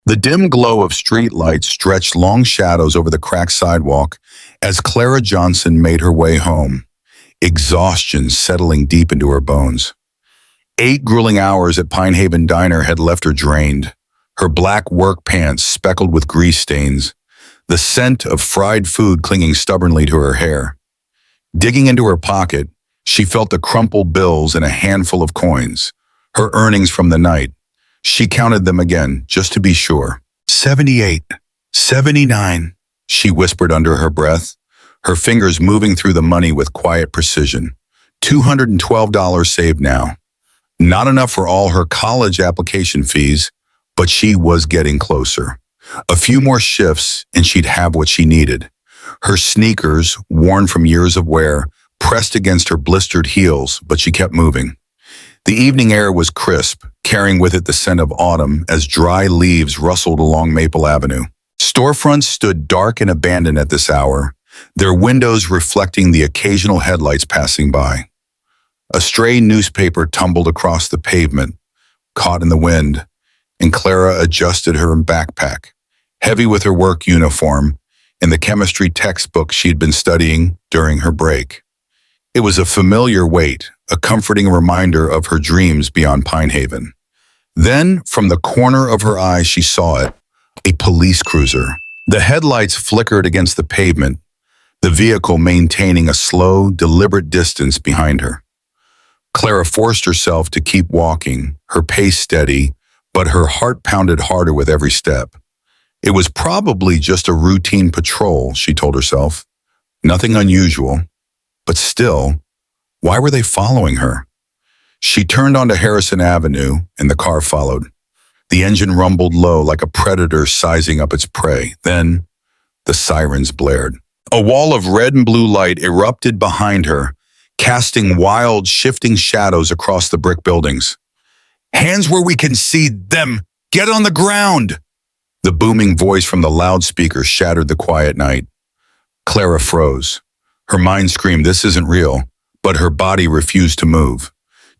The dim glow of streetlights stretched long shadows over the cracked sidewalk as Clara Johnson made her way home, exhaustion settling deep into her bones. 8 grueling hours at Pine Haven Diner had left her drained, her black work pants speckled with grease stains, the scent of fried food clinging stubbornly to her hair. Digging into her pocket, she felt the crumpled bills and a handful of coins, her earnings from the night. She counted them again, just to be sure. 78, 79, she whispered under her breath, her fingers moving through the money with quiet precision. $212 saved now. Not enough for all her college application fees, but she was getting closer. A few more shifts and she'd have what she needed. Her sneakers, worn from years of wear, pressed against her blistered heels, but she kept moving. The evening air was crisp, carrying with it the scent of autumn as dry leaves rustled along Maple Avenue. Storefronts stood dark and abandoned at this hour, their windows reflecting the occasional headlights passing by. A stray newspaper tumbled across the pavement, caught in the wind, and Clara adjusted her backpack, heavy with her work uniform and the chemistry textbook she'd been studying during her break. It was a familiar weight, a comforting reminder of her dreams beyond Pine Haven. Then, from the corner of her eye, she saw it, a police cruiser. The headlights flickered against the pavement, the vehicle maintaining a slow, deliberate distance behind her. Clara forced herself to keep walking, her pace steady, but her heart pounded harder with every step. It was probably just a routine patrol, she told herself. Nothing unusual. But still, why were they following her? She turned onto Harrison Avenue, and the car followed. The engine rumbled low like a predator sizing up its prey. Then, the sirens blared. A wall of red and blue light erupted behind her, casting wild, shifting shadows across the brick buildings. "Hands where we can see them! Get on the ground!" The booming voice from the loudspeaker shattered the quiet night. Clara froze. Her mind screamed, "This isn't real," but her body refused to move.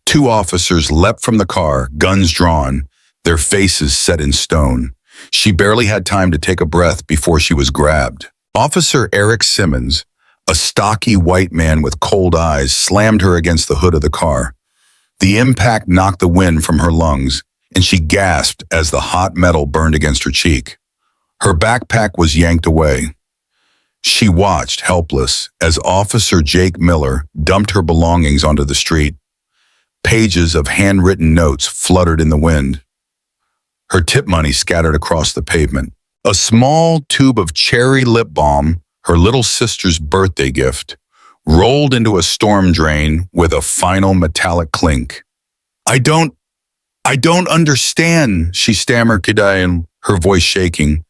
2 officers leapt from the car, guns drawn, their faces set in stone. She barely had time to take a breath before she was grabbed. Officer Eric Simmons, a stocky white man with cold eyes, slammed her against the hood of the car. The impact knocked the wind from her lungs, and she gasped as the hot metal burned against her cheek. Her backpack was yanked away. She watched, helpless, as Officer Jake Miller dumped her belongings onto the street. Pages of handwritten notes fluttered in the wind. Her tip money scattered across the pavement. A small tube of cherry lip balm, her little sister's birthday gift, rolled into a storm drain with a final metallic clink. I don't understand," she stammered, her voice shaking.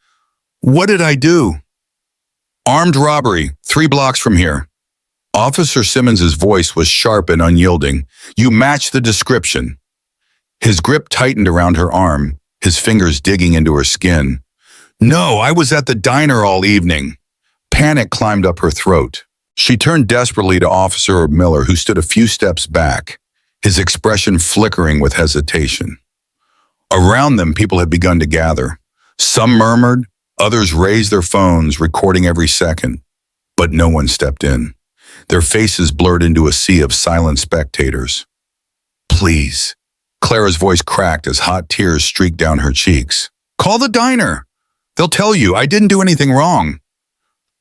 "What did I do?" "Armed robbery, 3 blocks from here." Officer Simmons's voice was sharp and unyielding. "You match the description." His grip tightened around her arm, his fingers digging into her skin. "No, I was at the diner all evening." Panic climbed up her throat. She turned desperately to Officer Miller, who stood a few steps back, his expression flickering with hesitation. Around them, people had begun to gather. Some murmured, others raised their phones, recording every second. But no one stepped in. Their faces blurred into a sea of silent spectators. "Please." Clara's voice cracked as hot tears streaked down her cheeks. "Call the diner. They'll tell you I didn't do anything wrong."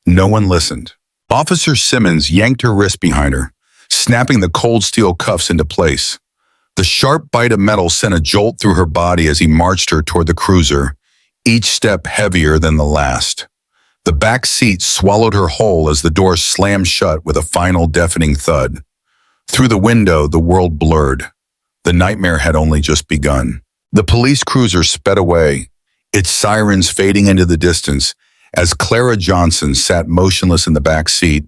No one listened. Officer Simmons yanked her wrist behind her, snapping the cold steel cuffs into place. The sharp bite of metal sent a jolt through her body as he marched her toward the cruiser, each step heavier than the last. The back seat swallowed her whole as the door slammed shut with a final deafening thud. Through the window, the world blurred. The nightmare had only just begun. The police cruiser sped away, its sirens fading into the distance as Clara Johnson sat motionless in the back seat,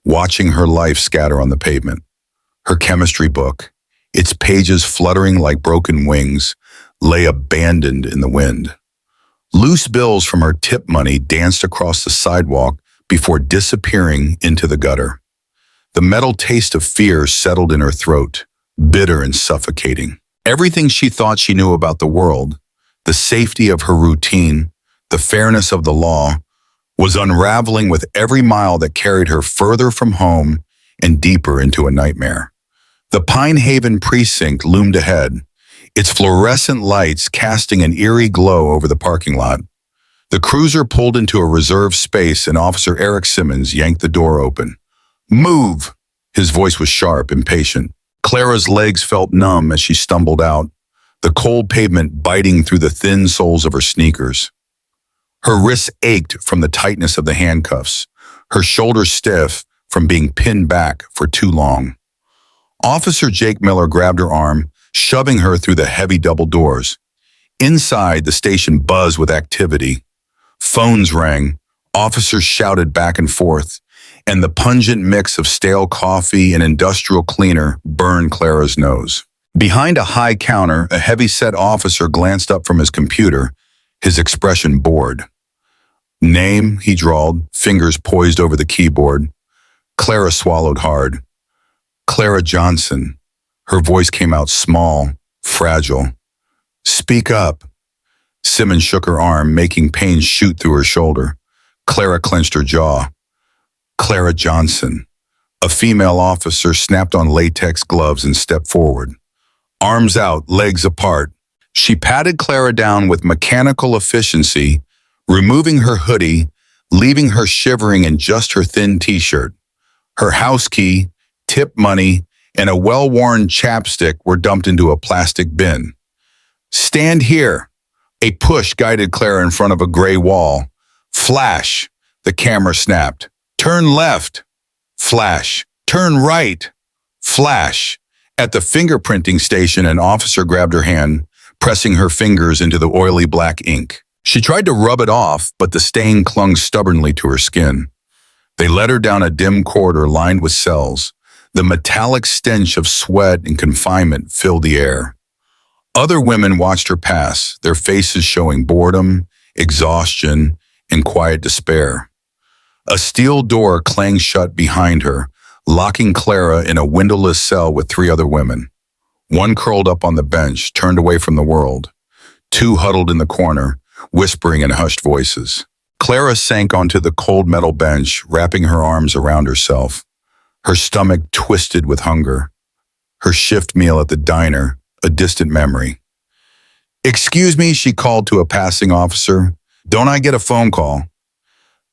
watching her life scatter on the pavement. Her chemistry book, its pages fluttering like broken wings, lay abandoned in the wind. Loose bills from her tip money danced across the sidewalk before disappearing into the gutter. The metal taste of fear settled in her throat, bitter and suffocating. Everything she thought she knew about the world, the safety of her routine, the fairness of the law, was unraveling with every mile that carried her further from home and deeper into a nightmare. The Pine Haven precinct loomed ahead, its fluorescent lights casting an eerie glow over the parking lot. The cruiser pulled into a reserved space and Officer Eric Simmons yanked the door open. "Move!" His voice was sharp, impatient. Clara's legs felt numb as she stumbled out, the cold pavement biting through the thin soles of her sneakers. Her wrists ached from the tightness of the handcuffs, her shoulders stiff from being pinned back for too long. Officer Jake Miller grabbed her arm, shoving her through the heavy double doors. Inside, the station buzzed with activity. Phones rang, officers shouted back and forth, and the pungent mix of stale coffee and industrial cleaner burned Clara's nose. Behind a high counter, a heavy-set officer glanced up from his computer, his expression bored. "Name," he drawled, fingers poised over the keyboard. Clara swallowed hard. "Clara Johnson." Her voice came out small, fragile. "Speak up." Simmons shook her arm, making pain shoot through her shoulder. Clara clenched her jaw. "Clara Johnson." A female officer snapped on latex gloves and stepped forward. Arms out, legs apart. She patted Clara down with mechanical efficiency, removing her hoodie, leaving her shivering in just her thin t-shirt. Her house key, tip money, and a well-worn chapstick were dumped into a plastic bin. "Stand here." A push guided Clara in front of a gray wall. Flash. The camera snapped. "Turn left." Flash. "Turn right." Flash. At the fingerprinting station, an officer grabbed her hand, pressing her fingers into the oily black ink. She tried to rub it off, but the stain clung stubbornly to her skin. They led her down a dim corridor lined with cells. The metallic stench of sweat and confinement filled the air. Other women watched her pass, their faces showing boredom, exhaustion, and quiet despair. A steel door clanged shut behind her, locking Clara in a windowless cell with 3 other women. One curled up on the bench, turned away from the world. 2 huddled in the corner, whispering in hushed voices. Clara sank onto the cold metal bench, wrapping her arms around herself. Her stomach twisted with hunger. Her shift meal at the diner, a distant memory. "Excuse me," she called to a passing officer. "Don't I get a phone call?"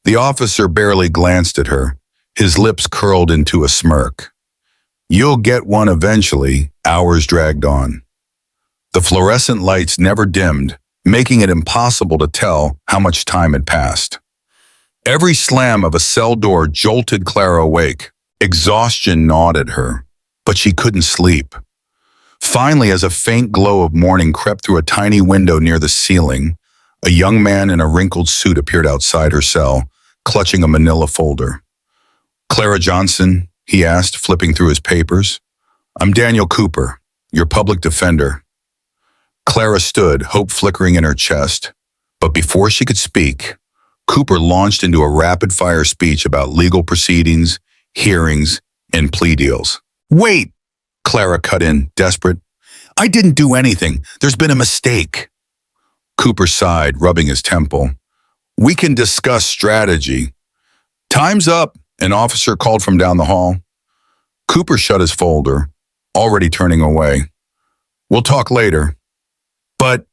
The officer barely glanced at her, his lips curled into a smirk. "You'll get one eventually." Hours dragged on. The fluorescent lights never dimmed, making it impossible to tell how much time had passed. Every slam of a cell door jolted Clara awake. Exhaustion gnawed at her, but she couldn't sleep. Finally, as a faint glow of morning crept through a tiny window near the ceiling, a young man in a wrinkled suit appeared outside her cell, clutching a manila folder. "Clara Johnson?" he asked, flipping through his papers. "I'm Daniel Cooper, your public defender." Clara stood, hope flickering in her chest. But before she could speak, Cooper launched into a rapid-fire speech about legal proceedings, hearings, and plea deals. "Wait!" Clara cut in, desperate. "I didn't do anything. There's been a mistake." Cooper sighed, rubbing his temple. "We can discuss strategy." "Time's up," an officer called from down the hall. Cooper shut his folder, already turning away. "We'll talk later." "But,"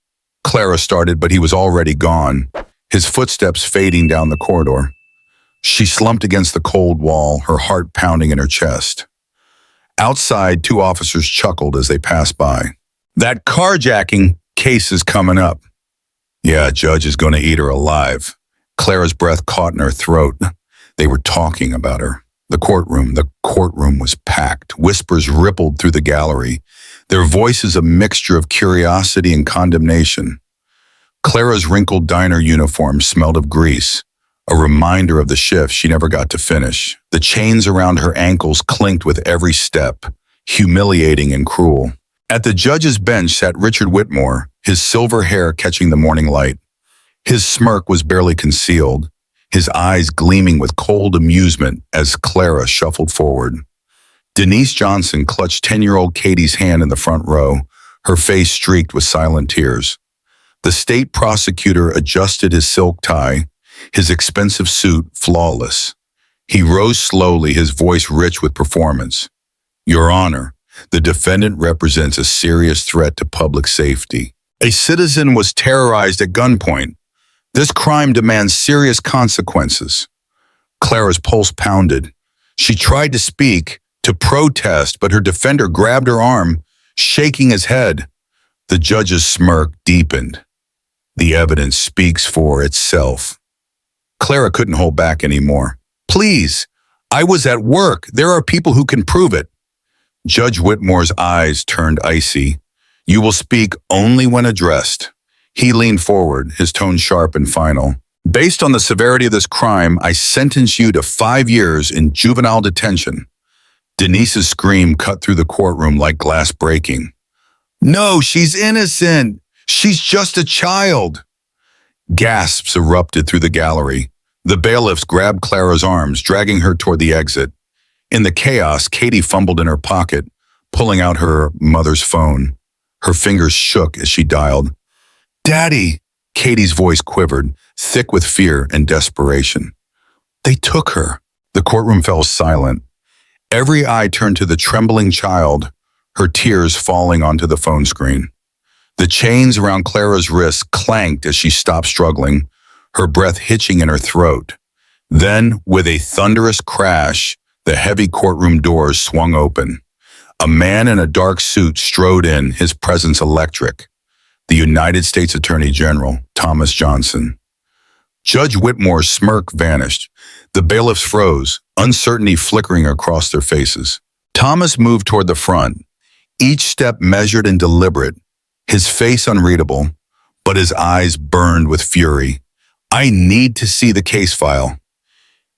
Clara started, but he was already gone, his footsteps fading down the corridor. She slumped against the cold wall, her heart pounding in her chest. Outside, 2 officers chuckled as they passed by. "That carjacking case is coming up." "Yeah, a judge is going to eat her alive." Clara's breath caught in her throat. They were talking about her. The courtroom was packed. Whispers rippled through the gallery, their voices a mixture of curiosity and condemnation. Clara's wrinkled diner uniform smelled of grease, a reminder of the shift she never got to finish. The chains around her ankles clinked with every step, humiliating and cruel. At the judge's bench sat Richard Whitmore, his silver hair catching the morning light. His smirk was barely concealed, his eyes gleaming with cold amusement as Clara shuffled forward. Denise Johnson clutched 10-year-old Katie's hand in the front row, her face streaked with silent tears. The state prosecutor adjusted his silk tie, his expensive suit flawless. He rose slowly, his voice rich with performance. Your Honor, the defendant represents a serious threat to public safety. A citizen was terrorized at gunpoint. This crime demands serious consequences. Clara's pulse pounded. She tried to speak, to protest, but her defender grabbed her arm, shaking his head. The judge's smirk deepened. The evidence speaks for itself. Clara couldn't hold back anymore. Please, I was at work. There are people who can prove it. Judge Whitmore's eyes turned icy. You will speak only when addressed. He leaned forward, his tone sharp and final. Based on the severity of this crime, I sentence you to 5 years in juvenile detention. Denise's scream cut through the courtroom like glass breaking. No, she's innocent. She's just a child. Gasps erupted through the gallery. The bailiffs grabbed Clara's arms, dragging her toward the exit. In the chaos, Katie fumbled in her pocket, pulling out her mother's phone. Her fingers shook as she dialed. Daddy! Katie's voice quivered, thick with fear and desperation. They took her. The courtroom fell silent. Every eye turned to the trembling child, her tears falling onto the phone screen. The chains around Clara's wrists clanked as she stopped struggling, her breath hitching in her throat. Then, with a thunderous crash, the heavy courtroom doors swung open. A man in a dark suit strode in, his presence electric. The United States Attorney General, Thomas Johnson. Judge Whitmore's smirk vanished. The bailiffs froze, uncertainty flickering across their faces. Thomas moved toward the front, each step measured and deliberate, his face unreadable, but his eyes burned with fury. I need to see the case file.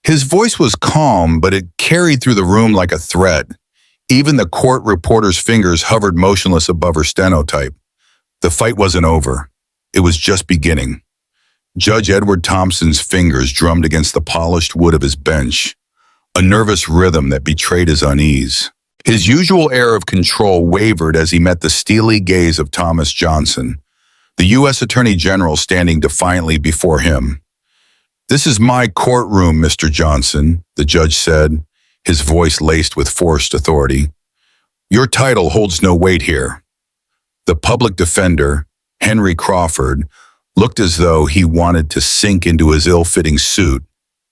His voice was calm, but it carried through the room like a threat. Even the court reporter's fingers hovered motionless above her stenotype. The fight wasn't over. It was just beginning. Judge Edward Thompson's fingers drummed against the polished wood of his bench, a nervous rhythm that betrayed his unease. His usual air of control wavered as he met the steely gaze of Thomas Johnson, the U.S. Attorney General standing defiantly before him. This is my courtroom, Mr. Johnson, the judge said, his voice laced with forced authority. Your title holds no weight here. The public defender, Henry Crawford, looked as though he wanted to sink into his ill-fitting suit.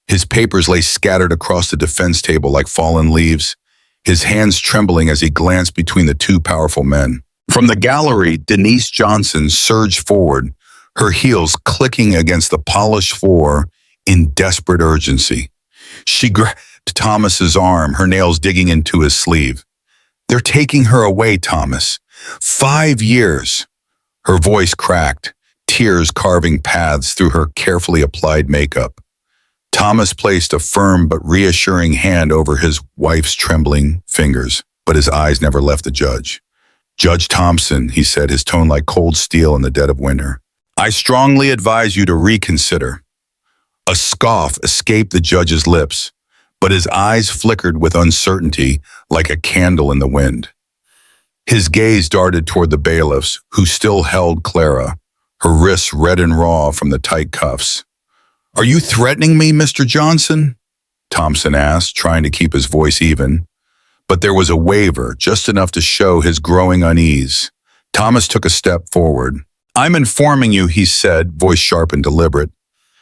His papers lay scattered across the defense table like fallen leaves, his hands trembling as he glanced between the two powerful men. From the gallery, Denise Johnson surged forward, her heels clicking against the polished floor in desperate urgency. She grabbed Thomas's arm, her nails digging into his sleeve. They're taking her away, Thomas. 5 years. Her voice cracked, tears carving paths through her carefully applied makeup. Thomas placed a firm but reassuring hand over his wife's trembling fingers, but his eyes never left the judge. Judge Thompson, he said, his tone like cold steel in the dead of winter. I strongly advise you to reconsider. A scoff escaped the judge's lips, but his eyes flickered with uncertainty like a candle in the wind. His gaze darted toward the bailiffs, who still held Clara, her wrists red and raw from the tight cuffs. Are you threatening me, Mr. Johnson? Thompson asked, trying to keep his voice even. But there was a waver, just enough to show his growing unease. Thomas took a step forward. I'm informing you, he said, voice sharp and deliberate,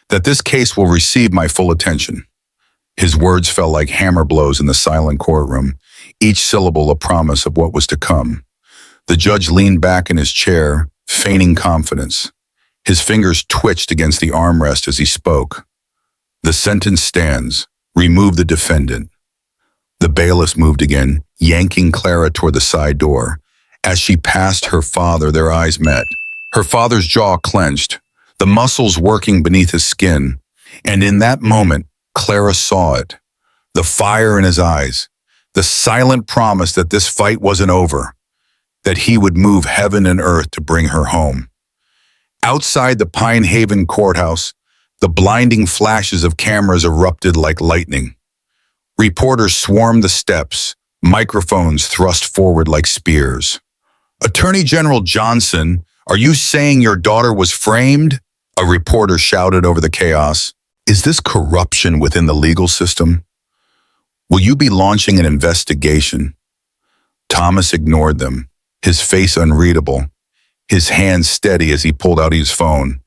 that this case will receive my full attention. His words fell like hammer blows in the silent courtroom, each syllable a promise of what was to come. The judge leaned back in his chair, feigning confidence. His fingers twitched against the armrest as he spoke. The sentence stands. Remove the defendant. The bailiffs moved again, yanking Clara toward the side door. As she passed her father, their eyes met. Her father's jaw clenched, the muscles working beneath his skin. And in that moment, Clara saw it. The fire in his eyes, the silent promise that this fight wasn't over, that he would move heaven and earth to bring her home. Outside the Pine Haven courthouse, the blinding flashes of cameras erupted like lightning. Reporters swarmed the steps, microphones thrust forward like spears. Attorney General Johnson, Are you saying your daughter was framed? A reporter shouted over the chaos. Is this corruption within the legal system? Will you be launching an investigation? Thomas ignored them, his face unreadable, his hands steady as he pulled out his phone.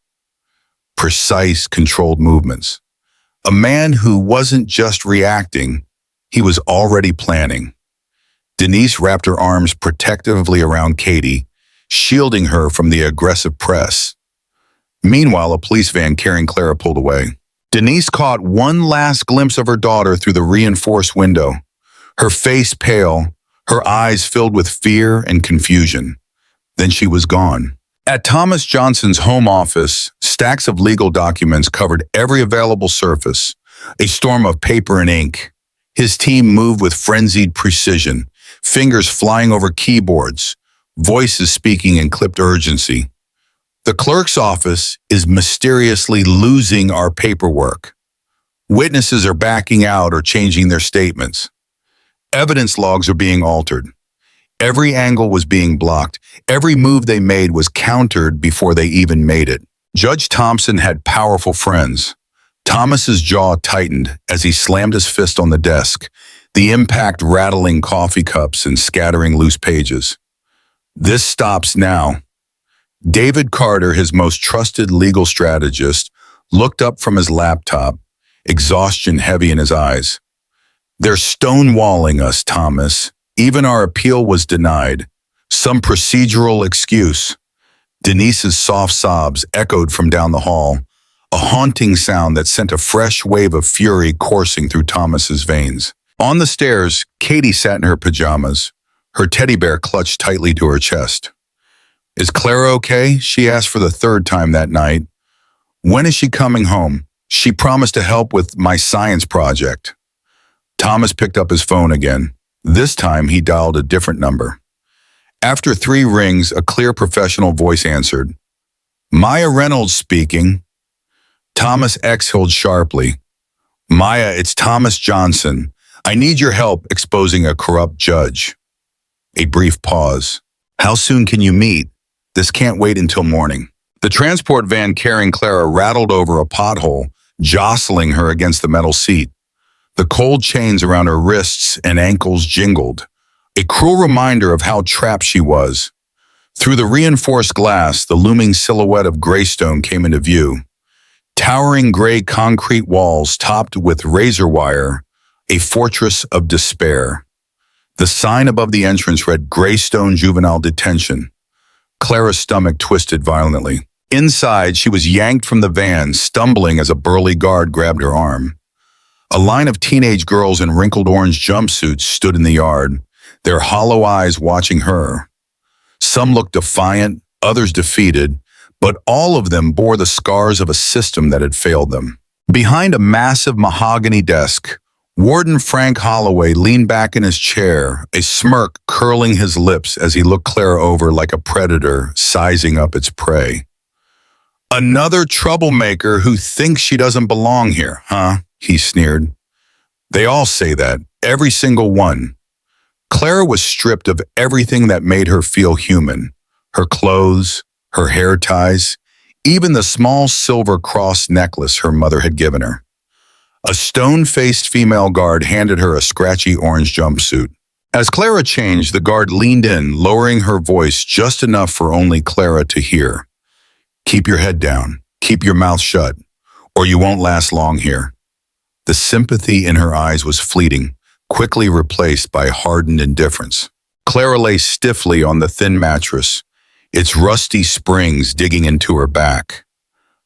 Precise, controlled movements. A man who wasn't just reacting, he was already planning. Denise wrapped her arms protectively around Katie, shielding her from the aggressive press. Meanwhile, a police van carrying Clara pulled away. Denise caught one last glimpse of her daughter through the reinforced window, her face pale, her eyes filled with fear and confusion. Then she was gone. At Thomas Johnson's home office, stacks of legal documents covered every available surface, a storm of paper and ink. His team moved with frenzied precision, fingers flying over keyboards, voices speaking in clipped urgency. The clerk's office is mysteriously losing our paperwork. Witnesses are backing out or changing their statements. Evidence logs are being altered. Every angle was being blocked. Every move they made was countered before they even made it. Judge Thompson had powerful friends. Thomas's jaw tightened as he slammed his fist on the desk, the impact rattling coffee cups and scattering loose pages. This stops now. David Carter, his most trusted legal strategist, looked up from his laptop, exhaustion heavy in his eyes. They're stonewalling us, Thomas. Even our appeal was denied. Some procedural excuse. Denise's soft sobs echoed from down the hall, a haunting sound that sent a fresh wave of fury coursing through Thomas's veins. On the stairs, Katie sat in her pajamas, her teddy bear clutched tightly to her chest. Is Clara okay? She asked for the third time that night. When is she coming home? She promised to help with my science project. Thomas picked up his phone again. This time he dialed a different number. After 3 rings, a clear professional voice answered. Maya Reynolds speaking. Thomas exhaled sharply. Maya, it's Thomas Johnson. I need your help exposing a corrupt judge. A brief pause. How soon can you meet? This can't wait until morning. The transport van carrying Clara rattled over a pothole, jostling her against the metal seat. The cold chains around her wrists and ankles jingled, a cruel reminder of how trapped she was. Through the reinforced glass, the looming silhouette of Greystone came into view. Towering gray concrete walls topped with razor wire, a fortress of despair. The sign above the entrance read Greystone Juvenile Detention. Clara's stomach twisted violently. Inside, she was yanked from the van, stumbling as a burly guard grabbed her arm. A line of teenage girls in wrinkled orange jumpsuits stood in the yard, their hollow eyes watching her. Some looked defiant, others defeated, but all of them bore the scars of a system that had failed them. Behind a massive mahogany desk, Warden Frank Holloway leaned back in his chair, a smirk curling his lips as he looked Clara over like a predator sizing up its prey. Another troublemaker who thinks she doesn't belong here, huh? He sneered. They all say that, every single one. Clara was stripped of everything that made her feel human. Her clothes, her hair ties, even the small silver cross necklace her mother had given her. A stone-faced female guard handed her a scratchy orange jumpsuit. As Clara changed, the guard leaned in, lowering her voice just enough for only Clara to hear. Keep your head down, keep your mouth shut, or you won't last long here. The sympathy in her eyes was fleeting, quickly replaced by hardened indifference. Clara lay stiffly on the thin mattress, its rusty springs digging into her back.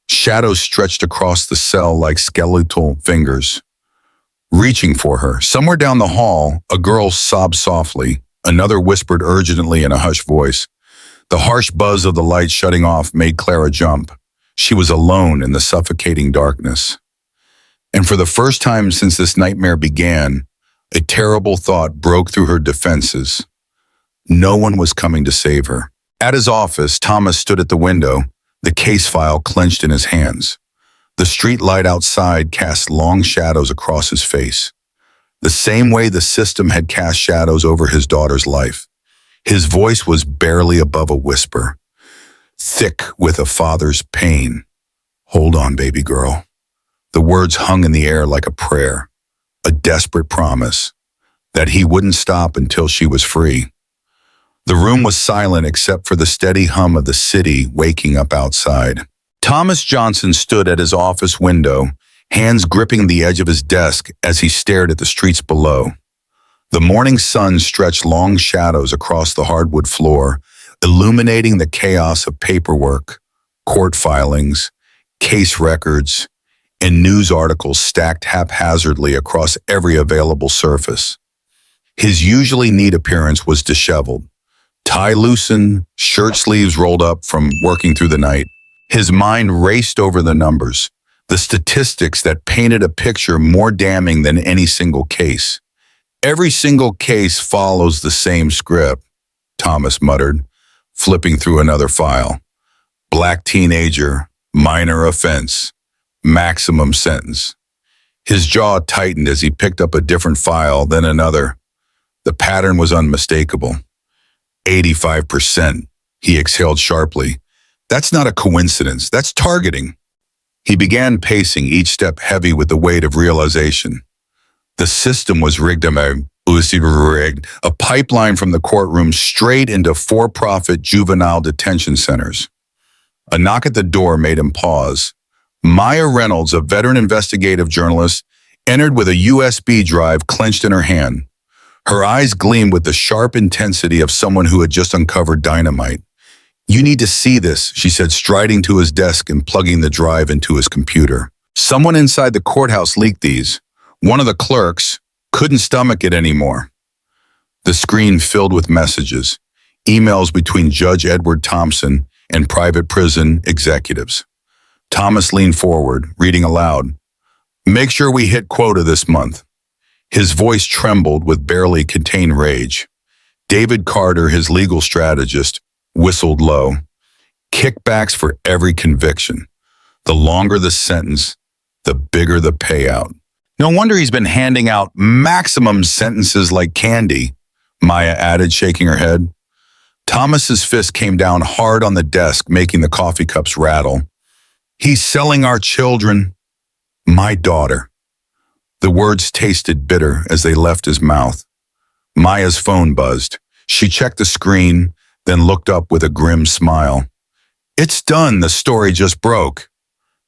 Shadows stretched across the cell like skeletal fingers. Reaching for her, somewhere down the hall, a girl sobbed softly. Another whispered urgently in a hushed voice. The harsh buzz of the light shutting off made Clara jump. She was alone in the suffocating darkness. And for the first time since this nightmare began, a terrible thought broke through her defenses. No one was coming to save her. At his office, Thomas stood at the window, the case file clenched in his hands. The street light outside cast long shadows across his face, the same way the system had cast shadows over his daughter's life. His voice was barely above a whisper. thick with a father's pain. Hold on, baby girl. The words hung in the air like a prayer, a desperate promise that he wouldn't stop until she was free. The room was silent except for the steady hum of the city waking up outside. Thomas Johnson stood at his office window, hands gripping the edge of his desk as he stared at the streets below. The morning sun stretched long shadows across the hardwood floor, illuminating the chaos of paperwork, court filings, case records, and news articles stacked haphazardly across every available surface. His usually neat appearance was disheveled, tie loosened, shirt sleeves rolled up from working through the night. His mind raced over the numbers, the statistics that painted a picture more damning than any single case. Every single case follows the same script, Thomas muttered, flipping through another file. Black teenager, minor offense, maximum sentence. His jaw tightened as he picked up a different file, then another. The pattern was unmistakable. 85%, he exhaled sharply. That's not a coincidence, that's targeting. He began pacing, each step heavy with the weight of realization. The system was rigged, a pipeline from the courtroom straight into for-profit juvenile detention centers. A knock at the door made him pause. Maya Reynolds, a veteran investigative journalist, entered with a USB drive clenched in her hand. Her eyes gleamed with the sharp intensity of someone who had just uncovered dynamite. "You need to see this," she said, striding to his desk and plugging the drive into his computer. Someone inside the courthouse leaked these. One of the clerks couldn't stomach it anymore. The screen filled with messages, emails between Judge Edward Thompson and private prison executives. Thomas leaned forward, reading aloud. "Make sure we hit quota this month." His voice trembled with barely contained rage. David Carter, his legal strategist, whistled low. "Kickbacks for every conviction. The longer the sentence, the bigger the payout." "No wonder he's been handing out maximum sentences like candy," Maya added, shaking her head. Thomas's fist came down hard on the desk, making the coffee cups rattle. "He's selling our children." "My daughter." The words tasted bitter as they left his mouth. Maya's phone buzzed. She checked the screen, then looked up with a grim smile. "It's done, the story just broke."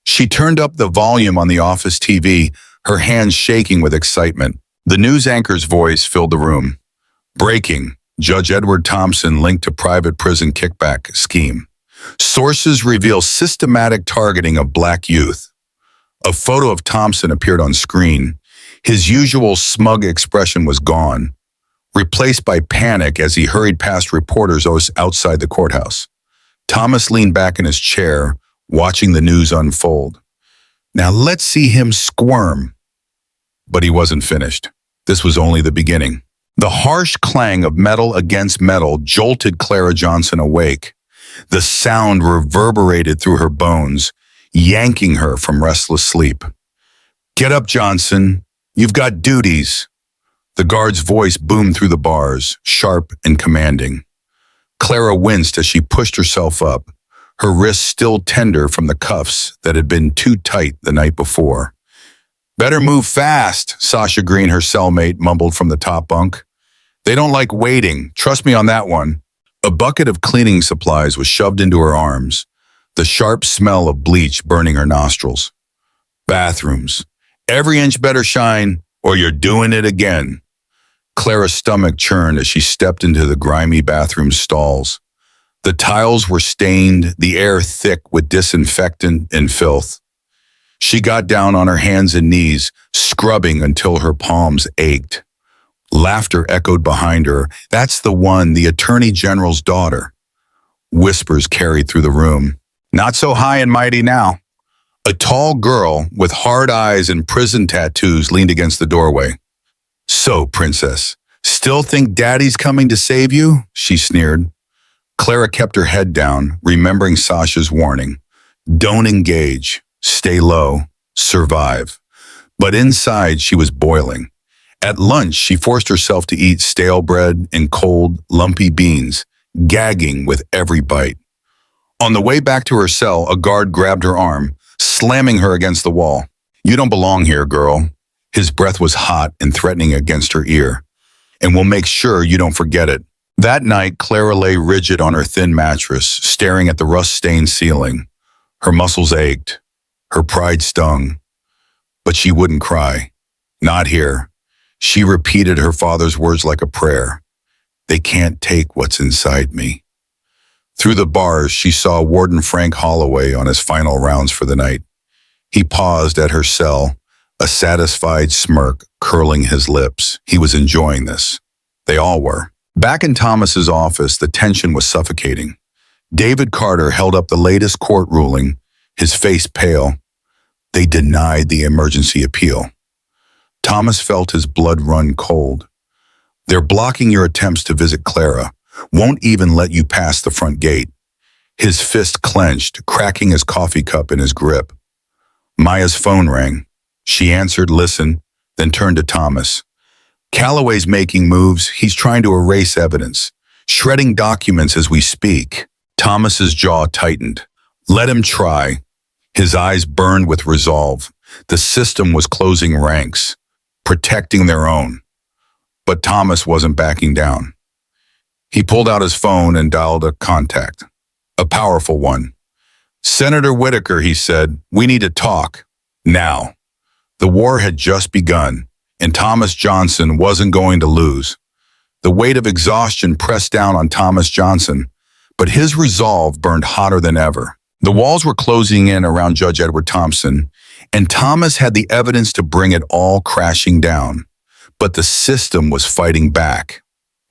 She turned up the volume on the office TV, her hands shaking with excitement. The news anchor's voice filled the room. "Breaking. Judge Edward Thompson linked to private prison kickback scheme. Sources reveal systematic targeting of black youth." A photo of Thompson appeared on screen. His usual smug expression was gone, replaced by panic as he hurried past reporters outside the courthouse. Thomas leaned back in his chair, watching the news unfold. Now let's see him squirm. But he wasn't finished. This was only the beginning. The harsh clang of metal against metal jolted Clara Johnson awake. The sound reverberated through her bones, yanking her from restless sleep. "Get up, Johnson. You've got duties." The guard's voice boomed through the bars, sharp and commanding. Clara winced as she pushed herself up, her wrists still tender from the cuffs that had been too tight the night before. "Better move fast," Sasha Green, her cellmate, mumbled from the top bunk. "They don't like waiting. Trust me on that one." A bucket of cleaning supplies was shoved into her arms, the sharp smell of bleach burning her nostrils. "Bathrooms. Every inch better shine, or you're doing it again." Clara's stomach churned as she stepped into the grimy bathroom stalls. The tiles were stained, the air thick with disinfectant and filth. She got down on her hands and knees, scrubbing until her palms ached. Laughter echoed behind her. "That's the one, the Attorney General's daughter." Whispers carried through the room. "Not so high and mighty now." A tall girl with hard eyes and prison tattoos leaned against the doorway. "So, princess, still think daddy's coming to save you?" she sneered. Clara kept her head down, remembering Sasha's warning. Don't engage, stay low, survive. But inside, she was boiling. At lunch, she forced herself to eat stale bread and cold, lumpy beans, gagging with every bite. On the way back to her cell, a guard grabbed her arm, slamming her against the wall. "You don't belong here, girl." His breath was hot and threatening against her ear. "And we'll make sure you don't forget it." That night, Clara lay rigid on her thin mattress, staring at the rust-stained ceiling. Her muscles ached. Her pride stung. But she wouldn't cry. Not here. She repeated her father's words like a prayer. "They can't take what's inside me." Through the bars, she saw Warden Frank Holloway on his final rounds for the night. He paused at her cell, a satisfied smirk curling his lips. He was enjoying this. They all were. Back in Thomas's office, the tension was suffocating. David Carter held up the latest court ruling, his face pale. They denied the emergency appeal. Thomas felt his blood run cold. "They're blocking your attempts to visit Clara. Won't even let you pass the front gate." His fist clenched, cracking his coffee cup in his grip. Maya's phone rang. She answered, listened, then turned to Thomas. "Calloway's making moves. He's trying to erase evidence, shredding documents as we speak." Thomas's jaw tightened. Let him try. His eyes burned with resolve. The system was closing ranks, protecting their own. But Thomas wasn't backing down. He pulled out his phone and dialed a contact, a powerful one. "Senator Whitaker," he said, "we need to talk. Now." The war had just begun, and Thomas Johnson wasn't going to lose. The weight of exhaustion pressed down on Thomas Johnson, but his resolve burned hotter than ever. The walls were closing in around Judge Edward Thompson, and Thomas had the evidence to bring it all crashing down. But the system was fighting back,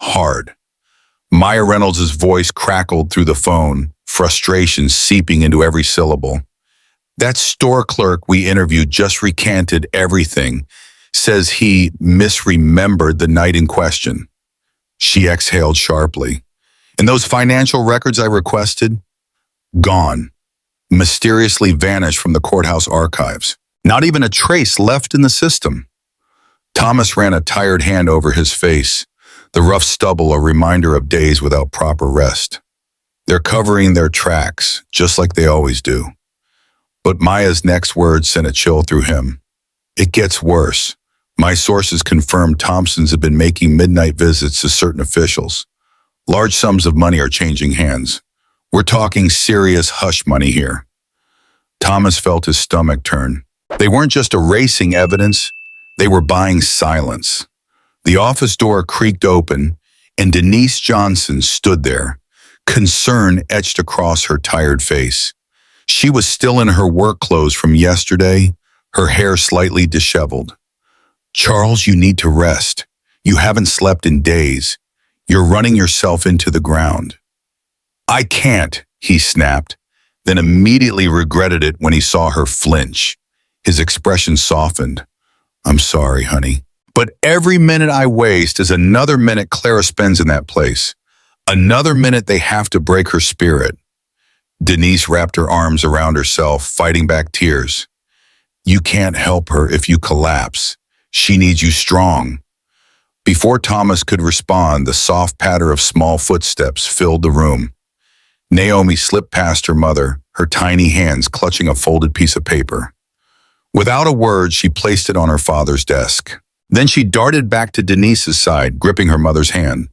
hard. Maya Reynolds' voice crackled through the phone, frustration seeping into every syllable. "That store clerk we interviewed just recanted everything. Says he misremembered the night in question." She exhaled sharply. "And those financial records I requested? Gone. Mysteriously vanished from the courthouse archives. Not even a trace left in the system." Thomas ran a tired hand over his face, the rough stubble a reminder of days without proper rest. "They're covering their tracks, just like they always do." But Maya's next words sent a chill through him. "It gets worse. My sources confirm Thompsons have been making midnight visits to certain officials. Large sums of money are changing hands. We're talking serious hush money here." Thomas felt his stomach turn. They weren't just erasing evidence, they were buying silence. The office door creaked open, and Denise Johnson stood there, concern etched across her tired face. She was still in her work clothes from yesterday, her hair slightly disheveled. "Charles, you need to rest. You haven't slept in days. You're running yourself into the ground." "I can't," he snapped, then immediately regretted it when he saw her flinch. His expression softened. "I'm sorry, honey. But every minute I waste is another minute Clara spends in that place. Another minute they have to break her spirit." Denise wrapped her arms around herself, fighting back tears. "You can't help her if you collapse. She needs you strong." Before Thomas could respond, the soft patter of small footsteps filled the room. Naomi slipped past her mother, her tiny hands clutching a folded piece of paper. Without a word, she placed it on her father's desk. Then she darted back to Denise's side, gripping her mother's hand.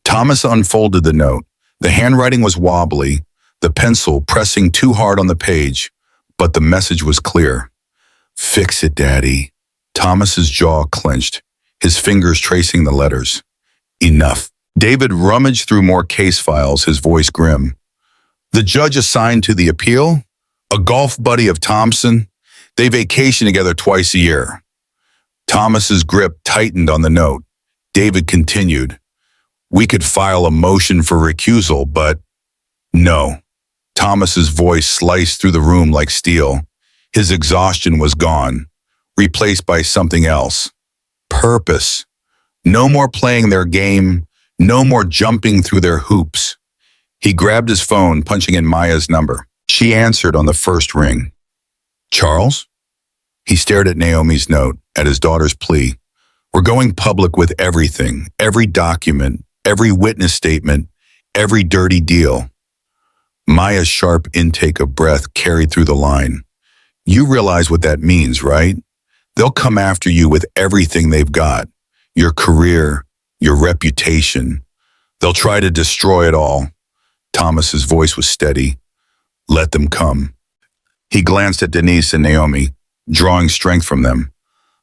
Thomas unfolded the note. The handwriting was wobbly, the pencil pressing too hard on the page, but the message was clear. "Fix it, Daddy." Thomas's jaw clenched, his fingers tracing the letters. "Enough." David rummaged through more case files, his voice grim. "The judge assigned to the appeal? A golf buddy of Thompson? They vacation together twice a year." Thomas's grip tightened on the note. David continued, "We could file a motion for recusal, but..." "No." Thomas's voice sliced through the room like steel. His exhaustion was gone, replaced by something else. Purpose. No more playing their game, no more jumping through their hoops. He grabbed his phone, punching in Maya's number. She answered on the first ring. "Charles?" He stared at Naomi's note, at his daughter's plea. "We're going public with everything, every document, every witness statement, every dirty deal." Maya's sharp intake of breath carried through the line. You realize what that means, right? They'll come after you with everything they've got. Your career, your reputation. They'll try to destroy it all. Thomas's voice was steady. Let them come. He glanced at Denise and Naomi, drawing strength from them.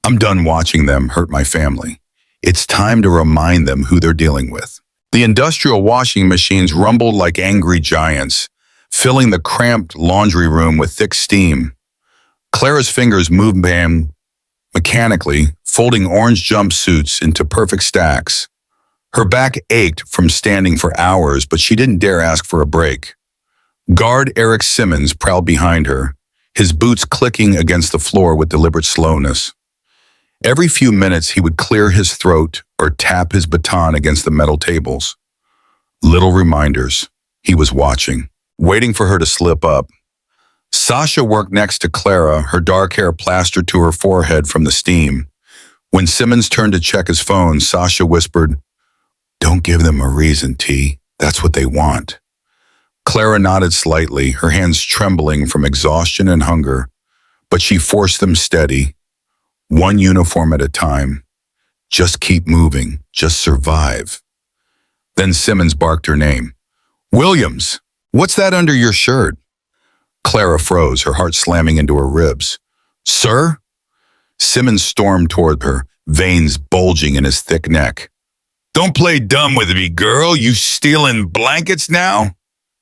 I'm done watching them hurt my family. It's time to remind them who they're dealing with. The industrial washing machines rumbled like angry giants, filling the cramped laundry room with thick steam. Clara's fingers moved mechanically, folding orange jumpsuits into perfect stacks. Her back ached from standing for hours, but she didn't dare ask for a break. Guard Eric Simmons prowled behind her, his boots clicking against the floor with deliberate slowness. Every few minutes, he would clear his throat or tap his baton against the metal tables. Little reminders. He was watching, waiting for her to slip up. Sasha worked next to Clara, her dark hair plastered to her forehead from the steam. When Simmons turned to check his phone, Sasha whispered, "Don't give them a reason, T. That's what they want." Clara nodded slightly, her hands trembling from exhaustion and hunger, but she forced them steady, one uniform at a time. Just keep moving, just survive. Then Simmons barked her name. "Williams, what's that under your shirt?" Clara froze, her heart slamming into her ribs. "Sir?" Simmons stormed toward her, veins bulging in his thick neck. "Don't play dumb with me, girl. You stealing blankets now?"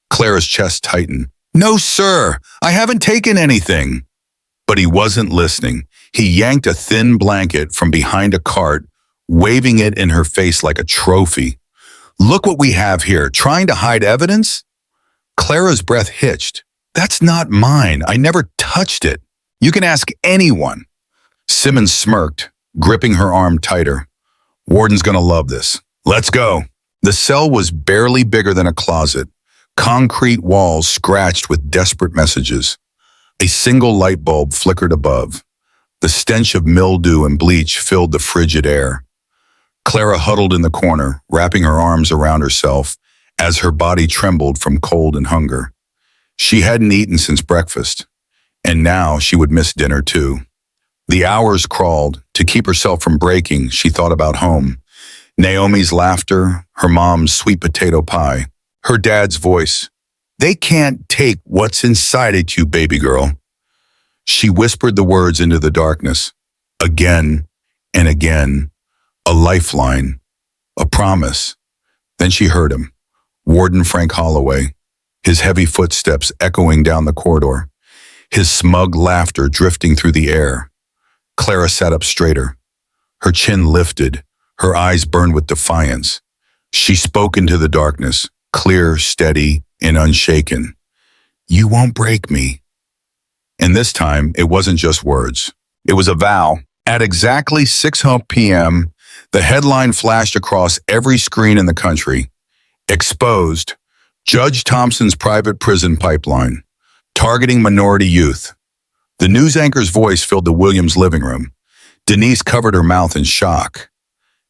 Clara's chest tightened. "No, sir. I haven't taken anything." But he wasn't listening. He yanked a thin blanket from behind a cart, waving it in her face like a trophy. "Look what we have here. Trying to hide evidence?" Clara's breath hitched. "That's not mine. I never touched it. You can ask anyone." Simmons smirked, gripping her arm tighter. "Warden's gonna love this. Let's go." The cell was barely bigger than a closet, concrete walls scratched with desperate messages. A single light bulb flickered above. The stench of mildew and bleach filled the frigid air. Clara huddled in the corner, wrapping her arms around herself as her body trembled from cold and hunger. She hadn't eaten since breakfast, and now she would miss dinner too. The hours crawled. To keep herself from breaking, she thought about home. Naomi's laughter, her mom's sweet potato pie, her dad's voice. "They can't take what's inside of you, baby girl." She whispered the words into the darkness, again and again, a lifeline, a promise. Then she heard him, Warden Frank Holloway, his heavy footsteps echoing down the corridor, his smug laughter drifting through the air. Clara sat up straighter. Her chin lifted, her eyes burned with defiance. She spoke into the darkness, clear, steady, and unshaken. "You won't break me." And this time, it wasn't just words. It was a vow. At exactly 6 p.m., the headline flashed across every screen in the country. Exposed. Judge Thompson's private prison pipeline. Targeting minority youth. The news anchor's voice filled the Williams living room. Denise covered her mouth in shock.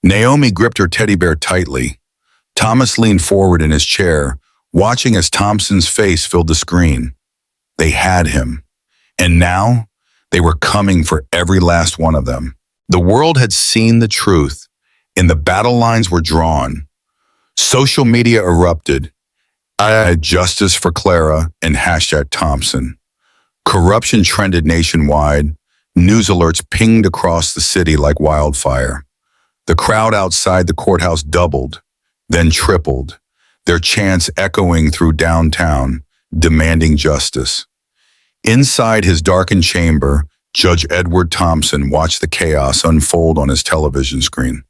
Naomi gripped her teddy bear tightly. Thomas leaned forward in his chair, watching as Thompson's face filled the screen. They had him. And now, they were coming for every last one of them. The world had seen the truth, and the battle lines were drawn. Social media erupted. I had justice for Clara and #Thompson. Corruption trended nationwide. News alerts pinged across the city like wildfire. The crowd outside the courthouse doubled, then tripled, their chants echoing through downtown, demanding justice. Inside his darkened chamber, Judge Edward Thompson watched the chaos unfold on his television screen.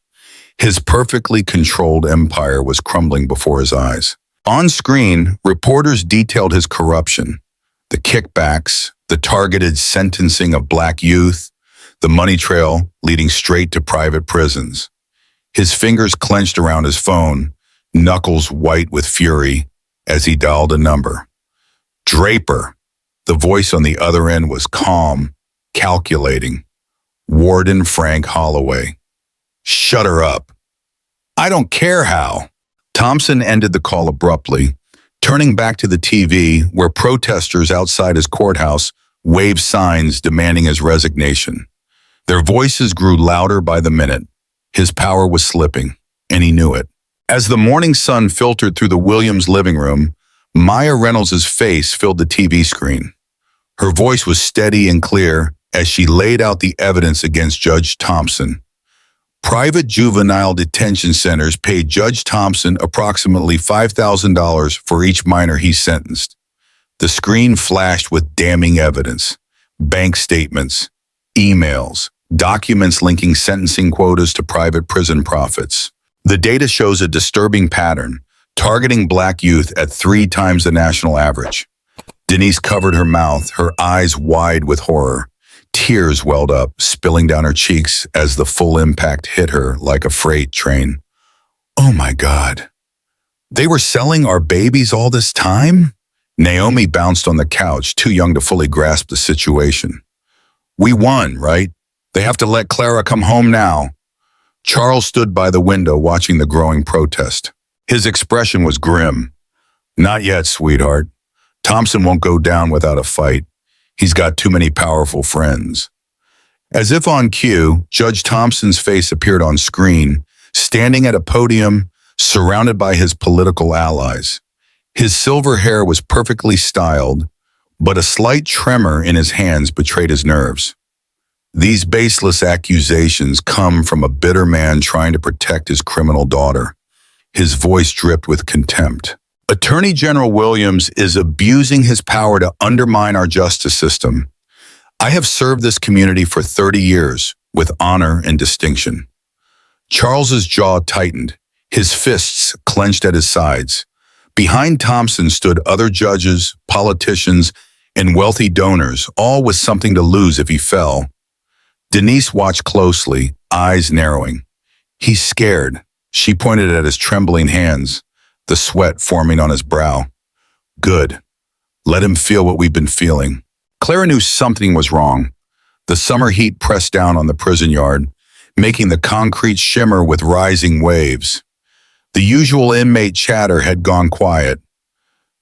His perfectly controlled empire was crumbling before his eyes. On screen, reporters detailed his corruption, the kickbacks, the targeted sentencing of black youth, the money trail leading straight to private prisons. His fingers clenched around his phone, knuckles white with fury, as he dialed a number. Draper. The voice on the other end was calm, calculating. Warden Frank Holloway. "Shut her up." "I don't care how." Thompson ended the call abruptly, Turning back to the TV, where protesters outside his courthouse waved signs demanding his resignation. Their voices grew louder by the minute. His power was slipping, and he knew it. As the morning sun filtered through the Williams living room, Maya Reynolds' face filled the TV screen. Her voice was steady and clear as she laid out the evidence against Judge Thompson. Private juvenile detention centers paid Judge Thompson approximately $5,000 for each minor he sentenced. The screen flashed with damning evidence: bank statements, emails, documents linking sentencing quotas to private prison profits. The data shows a disturbing pattern, targeting Black youth at 3 times the national average. Denise covered her mouth, her eyes wide with horror. Tears welled up, spilling down her cheeks as the full impact hit her like a freight train. Oh my God. They were selling our babies all this time? Naomi bounced on the couch, too young to fully grasp the situation. We won, right? They have to let Clara come home now. Charles stood by the window watching the growing protest. His expression was grim. Not yet, sweetheart. Thompson won't go down without a fight. He's got too many powerful friends. As if on cue, Judge Thompson's face appeared on screen, standing at a podium, surrounded by his political allies. His silver hair was perfectly styled, but a slight tremor in his hands betrayed his nerves. These baseless accusations come from a bitter man trying to protect his criminal daughter. His voice dripped with contempt. Attorney General Williams is abusing his power to undermine our justice system. I have served this community for 30 years with honor and distinction. Charles's jaw tightened, his fists clenched at his sides. Behind Thompson stood other judges, politicians, and wealthy donors, all with something to lose if he fell. Denise watched closely, eyes narrowing. He's scared. She pointed at his trembling hands, the sweat forming on his brow. Good. Let him feel what we've been feeling. Clara knew something was wrong. The summer heat pressed down on the prison yard, making the concrete shimmer with rising waves. The usual inmate chatter had gone quiet.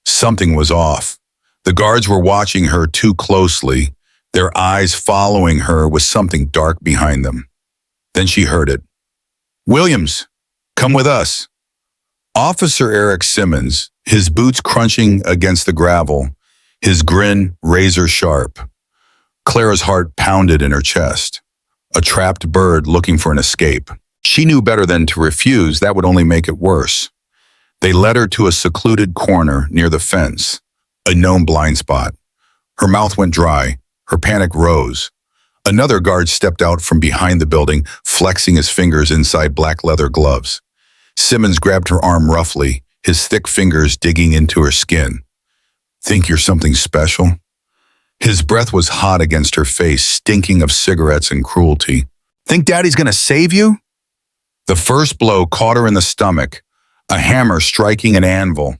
Something was off. The guards were watching her too closely, their eyes following her with something dark behind them. Then she heard it. Williams, come with us. Officer Eric Simmons, his boots crunching against the gravel, his grin razor sharp. Clara's heart pounded in her chest. A trapped bird looking for an escape. She knew better than to refuse. That would only make it worse. They led her to a secluded corner near the fence, a known blind spot. Her mouth went dry. Her panic rose. Another guard stepped out from behind the building, flexing his fingers inside black leather gloves. Simmons grabbed her arm roughly, his thick fingers digging into her skin. Think you're something special? His breath was hot against her face, stinking of cigarettes and cruelty. Think Daddy's gonna save you? The first blow caught her in the stomach, a hammer striking an anvil.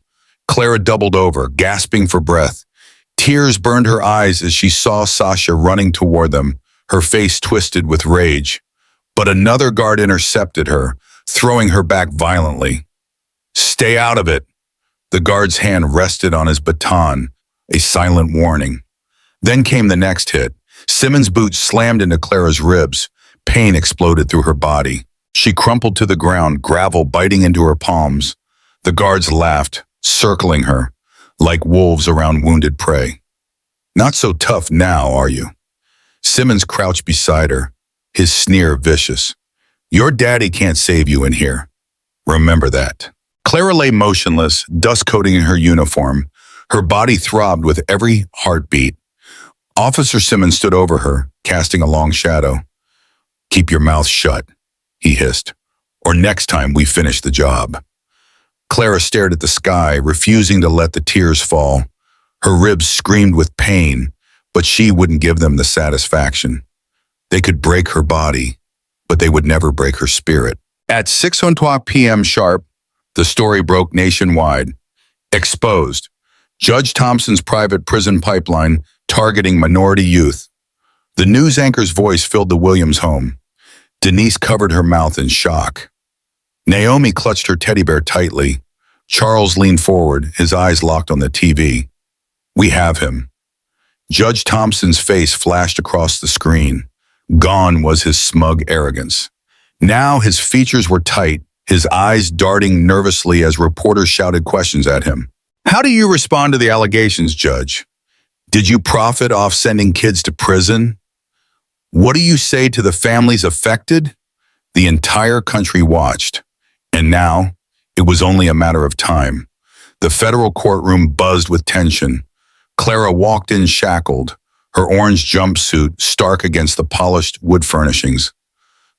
Clara doubled over, gasping for breath. Tears burned her eyes as she saw Sasha running toward them, her face twisted with rage. But another guard intercepted her, throwing her back violently. Stay out of it. The guard's hand rested on his baton, a silent warning. Then came the next hit. Simmons' boot slammed into Clara's ribs. Pain exploded through her body. She crumpled to the ground, gravel biting into her palms. The guards laughed, circling her, like wolves around wounded prey. Not so tough now, are you? Simmons crouched beside her, his sneer vicious. Your daddy can't save you in here. Remember that. Clara lay motionless, dust coating in her uniform. Her body throbbed with every heartbeat. Officer Simmons stood over her, casting a long shadow. Keep your mouth shut, he hissed, or next time we finish the job. Clara stared at the sky, refusing to let the tears fall. Her ribs screamed with pain, but she wouldn't give them the satisfaction. They could break her body, but they would never break her spirit. At 6:00 p.m. sharp, the story broke nationwide. Exposed. Judge Thompson's private prison pipeline targeting minority youth. The news anchor's voice filled the Williams home. Denise covered her mouth in shock. Naomi clutched her teddy bear tightly. Charles leaned forward, his eyes locked on the TV. We have him. Judge Thompson's face flashed across the screen. Gone was his smug arrogance. Now his features were tight, his eyes darting nervously as reporters shouted questions at him. How do you respond to the allegations, Judge? Did you profit off sending kids to prison? What do you say to the families affected? The entire country watched. And now, it was only a matter of time. The federal courtroom buzzed with tension. Clara walked in shackled, her orange jumpsuit stark against the polished wood furnishings.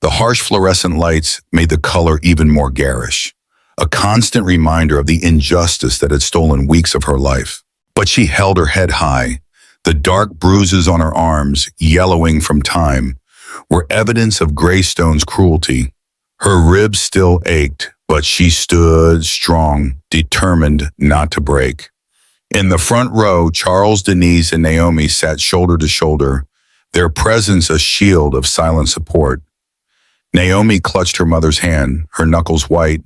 The harsh fluorescent lights made the color even more garish, a constant reminder of the injustice that had stolen weeks of her life. But she held her head high. The dark bruises on her arms, yellowing from time, were evidence of Greystone's cruelty. Her ribs still ached, but she stood strong, determined not to break. In the front row, Charles, Denise, and Naomi sat shoulder to shoulder, their presence a shield of silent support. Naomi clutched her mother's hand, her knuckles white,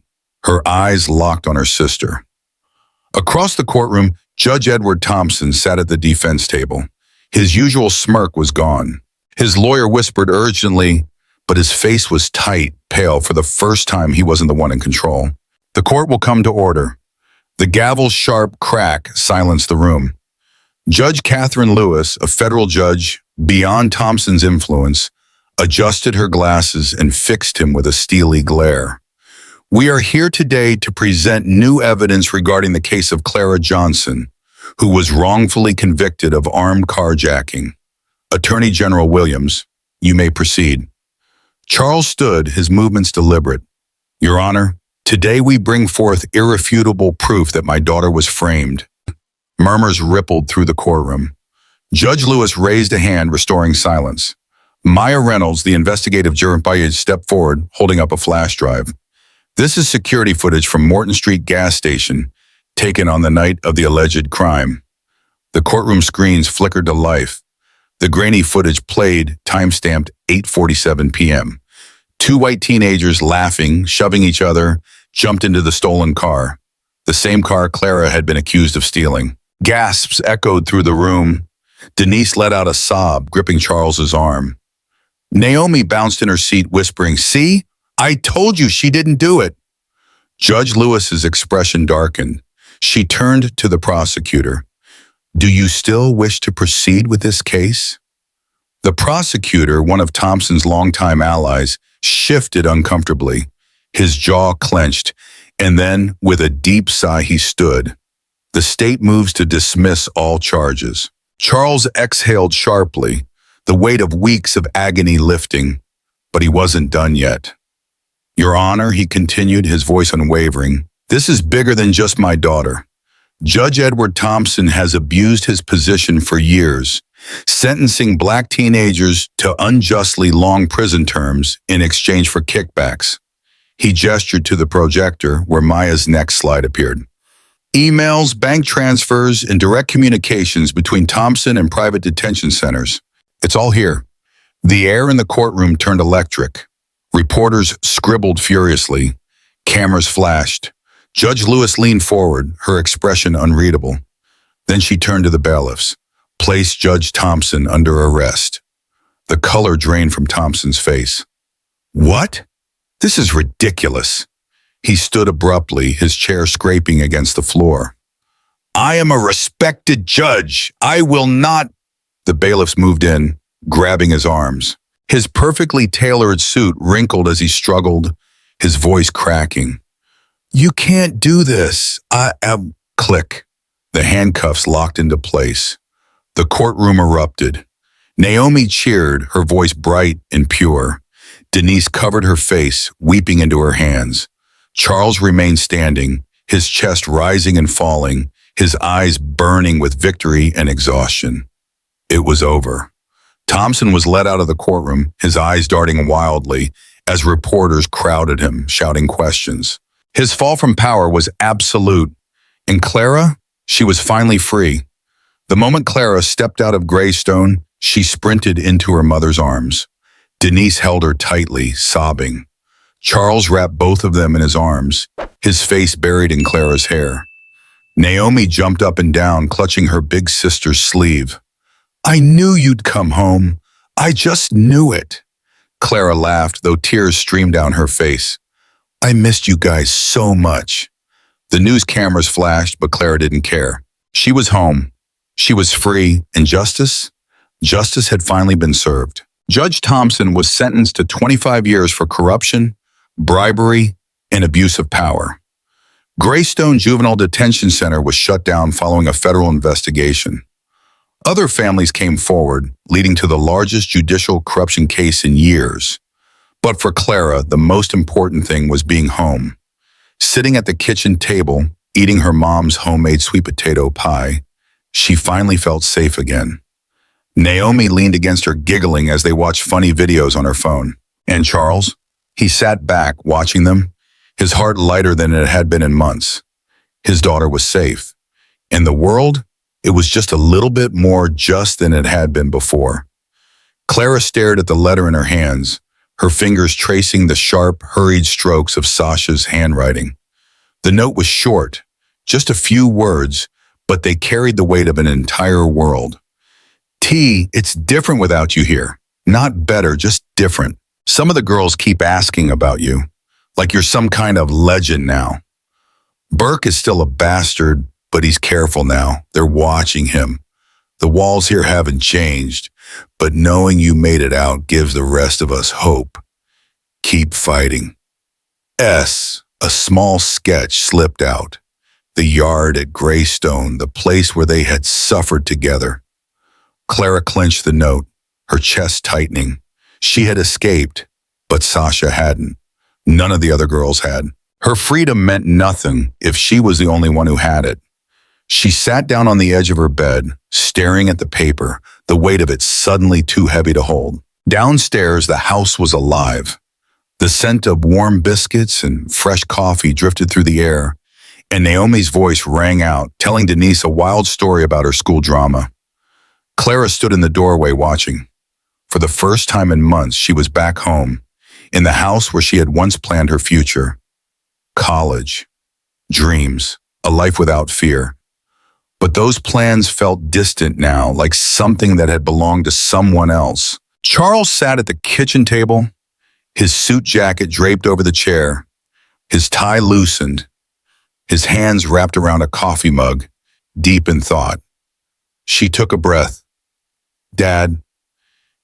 her eyes locked on her sister. Across the courtroom, Judge Edward Thompson sat at the defense table. His usual smirk was gone. His lawyer whispered urgently, but his face was tight, pale. For the first time, he wasn't the one in control. The court will come to order. The gavel's sharp crack silenced the room. Judge Catherine Lewis, a federal judge beyond Thompson's influence, adjusted her glasses and fixed him with a steely glare. We are here today to present new evidence regarding the case of Clara Johnson, who was wrongfully convicted of armed carjacking. Attorney General Williams, you may proceed. Charles stood, his movements deliberate. Your Honor, today we bring forth irrefutable proof that my daughter was framed. Murmurs rippled through the courtroom. Judge Lewis raised a hand, restoring silence. Maya Reynolds, the investigative juror, stepped forward, holding up a flash drive. This is security footage from Morton Street gas station, taken on the night of the alleged crime. The courtroom screens flickered to life. The grainy footage played, time-stamped 8:47 p.m. Two white teenagers, laughing, shoving each other, jumped into the stolen car, the same car Clara had been accused of stealing. Gasps echoed through the room. Denise let out a sob, gripping Charles's arm. Naomi bounced in her seat, whispering, "See? I told you she didn't do it." Judge Lewis's expression darkened. She turned to the prosecutor. Do you still wish to proceed with this case? The prosecutor, one of Thompson's longtime allies, shifted uncomfortably. His jaw clenched, and then, with a deep sigh, he stood. The state moves to dismiss all charges. Charles exhaled sharply, the weight of weeks of agony lifting, but he wasn't done yet. Your Honor, he continued, his voice unwavering, this is bigger than just my daughter. Judge Edward Thompson has abused his position for years, sentencing black teenagers to unjustly long prison terms in exchange for kickbacks. He gestured to the projector where Maya's next slide appeared. Emails, bank transfers, and direct communications between Thompson and private detention centers. It's all here. The air in the courtroom turned electric. Reporters scribbled furiously. Cameras flashed. Judge Lewis leaned forward, her expression unreadable. Then she turned to the bailiffs. Place Judge Thompson under arrest. The color drained from Thompson's face. What? This is ridiculous. He stood abruptly, his chair scraping against the floor. I am a respected judge. I will not. The bailiffs moved in, grabbing his arms. His perfectly tailored suit wrinkled as he struggled, his voice cracking. You can't do this. Click. The handcuffs locked into place. The courtroom erupted. Naomi cheered, her voice bright and pure. Denise covered her face, weeping into her hands. Charles remained standing, his chest rising and falling, his eyes burning with victory and exhaustion. It was over. Thompson was led out of the courtroom, his eyes darting wildly as reporters crowded him, shouting questions. His fall from power was absolute. And Clara, she was finally free. The moment Clara stepped out of Greystone, she sprinted into her mother's arms. Denise held her tightly, sobbing. Charles wrapped both of them in his arms, his face buried in Clara's hair. Naomi jumped up and down, clutching her big sister's sleeve. "I knew you'd come home. I just knew it." Clara laughed, though tears streamed down her face. "I missed you guys so much." The news cameras flashed, but Clara didn't care. She was home. She was free, and justice? Justice had finally been served. Judge Thompson was sentenced to 25 years for corruption, bribery, and abuse of power. Greystone Juvenile Detention Center was shut down following a federal investigation. Other families came forward, leading to the largest judicial corruption case in years. But for Clara, the most important thing was being home. Sitting at the kitchen table, eating her mom's homemade sweet potato pie, she finally felt safe again. Naomi leaned against her, giggling as they watched funny videos on her phone. And Charles? He sat back, watching them, his heart lighter than it had been in months. His daughter was safe. In the world, it was just a little bit more just than it had been before. Clara stared at the letter in her hands, her fingers tracing the sharp, hurried strokes of Sasha's handwriting. The note was short, just a few words, but they carried the weight of an entire world. "T, it's different without you here. Not better, just different. Some of the girls keep asking about you, like you're some kind of legend now. Burke is still a bastard, but he's careful now. They're watching him. The walls here haven't changed, but knowing you made it out gives the rest of us hope. Keep fighting." S. A small sketch slipped out. The yard at Greystone, the place where they had suffered together. Clara clenched the note, her chest tightening. She had escaped, but Sasha hadn't. None of the other girls had. Her freedom meant nothing if she was the only one who had it. She sat down on the edge of her bed, staring at the paper, the weight of it suddenly too heavy to hold. Downstairs, the house was alive. The scent of warm biscuits and fresh coffee drifted through the air, and Naomi's voice rang out, telling Denise a wild story about her school drama. Clara stood in the doorway watching. For the first time in months, she was back home, in the house where she had once planned her future. College, dreams, a life without fear. But those plans felt distant now, like something that had belonged to someone else. Charles sat at the kitchen table, his suit jacket draped over the chair, his tie loosened, his hands wrapped around a coffee mug, deep in thought. She took a breath. "Dad."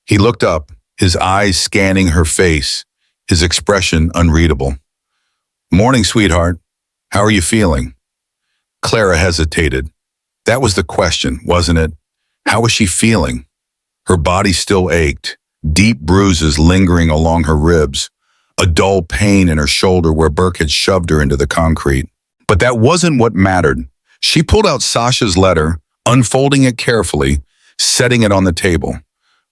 He looked up, his eyes scanning her face, his expression unreadable. "Morning, sweetheart. How are you feeling?" Clara hesitated. That was the question, wasn't it? How was she feeling? Her body still ached, deep bruises lingering along her ribs, a dull pain in her shoulder where Burke had shoved her into the concrete. But that wasn't what mattered. She pulled out Sasha's letter, unfolding it carefully, setting it on the table.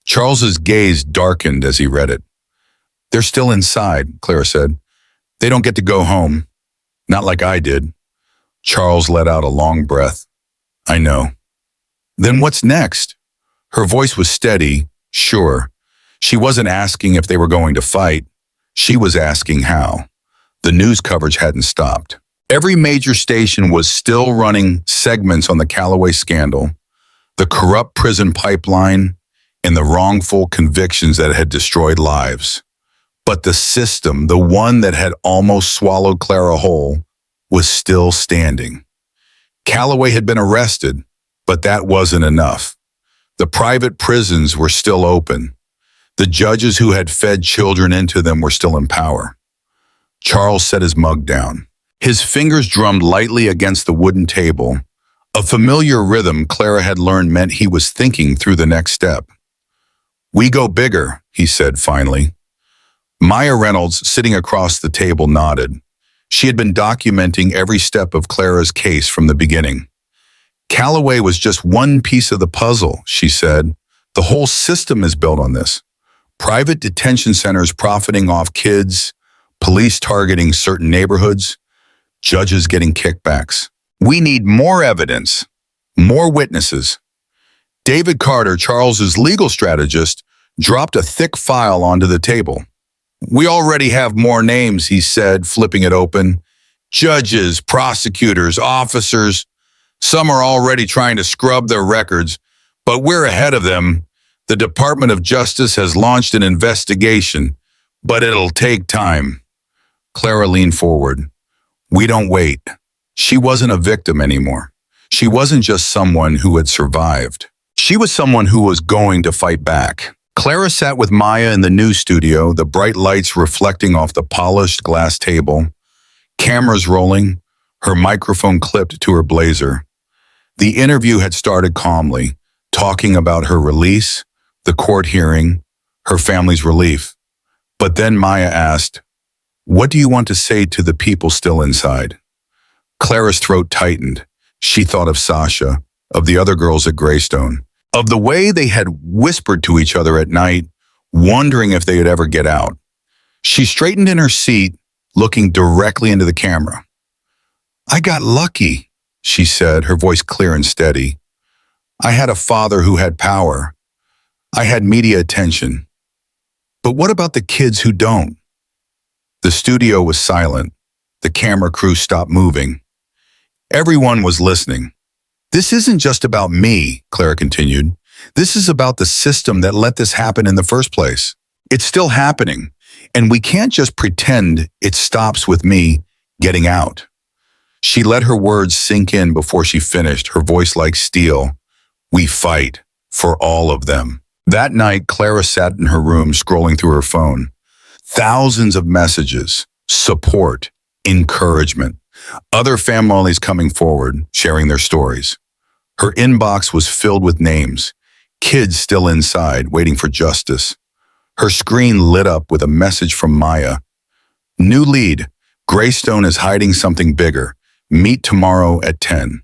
Charles's gaze darkened as he read it. "They're still inside," Clara said. "They don't get to go home. Not like I did." Charles let out a long breath. "I know." "Then what's next?" Her voice was steady, sure. She wasn't asking if they were going to fight. She was asking how. The news coverage hadn't stopped. Every major station was still running segments on the Callaway scandal, the corrupt prison pipeline, and the wrongful convictions that had destroyed lives. But the system, the one that had almost swallowed Clara whole, was still standing. Callaway had been arrested, but that wasn't enough. The private prisons were still open. The judges who had fed children into them were still in power. Charles set his mug down. His fingers drummed lightly against the wooden table, a familiar rhythm Clara had learned meant he was thinking through the next step. "We go bigger," he said finally. Maya Reynolds, sitting across the table, nodded. She had been documenting every step of Clara's case from the beginning. "Callaway was just one piece of the puzzle," she said. "The whole system is built on this. Private detention centers profiting off kids, police targeting certain neighborhoods, judges getting kickbacks. We need more evidence, more witnesses." David Carter, Charles's legal strategist, dropped a thick file onto the table. We already have more names, he said, flipping it open. Judges, prosecutors, officers. Some are already trying to scrub their records, but we're ahead of them. The Department of Justice has launched an investigation, but it'll take time. Clara leaned forward. We don't wait. She wasn't a victim anymore. She wasn't just someone who had survived. She was someone who was going to fight back. Clara sat with Maya in the news studio, the bright lights reflecting off the polished glass table, cameras rolling, her microphone clipped to her blazer. The interview had started calmly, talking about her release, the court hearing, her family's relief. But then Maya asked, "What do you want to say to the people still inside?" Clara's throat tightened. She thought of Sasha, of the other girls at Greystone, of the way they had whispered to each other at night, wondering if they'd ever get out. She straightened in her seat, looking directly into the camera. "I got lucky," she said, her voice clear and steady. "I had a father who had power. I had media attention. But what about the kids who don't?" The studio was silent. The camera crew stopped moving. Everyone was listening. "This isn't just about me," Clara continued. "This is about the system that let this happen in the first place. It's still happening, and we can't just pretend it stops with me getting out." She let her words sink in before she finished, her voice like steel. "We fight for all of them." That night, Clara sat in her room scrolling through her phone. Thousands of messages, support, encouragement. Other families coming forward, sharing their stories. Her inbox was filled with names, kids still inside, waiting for justice. Her screen lit up with a message from Maya. "New lead. Greystone is hiding something bigger. Meet tomorrow at 10.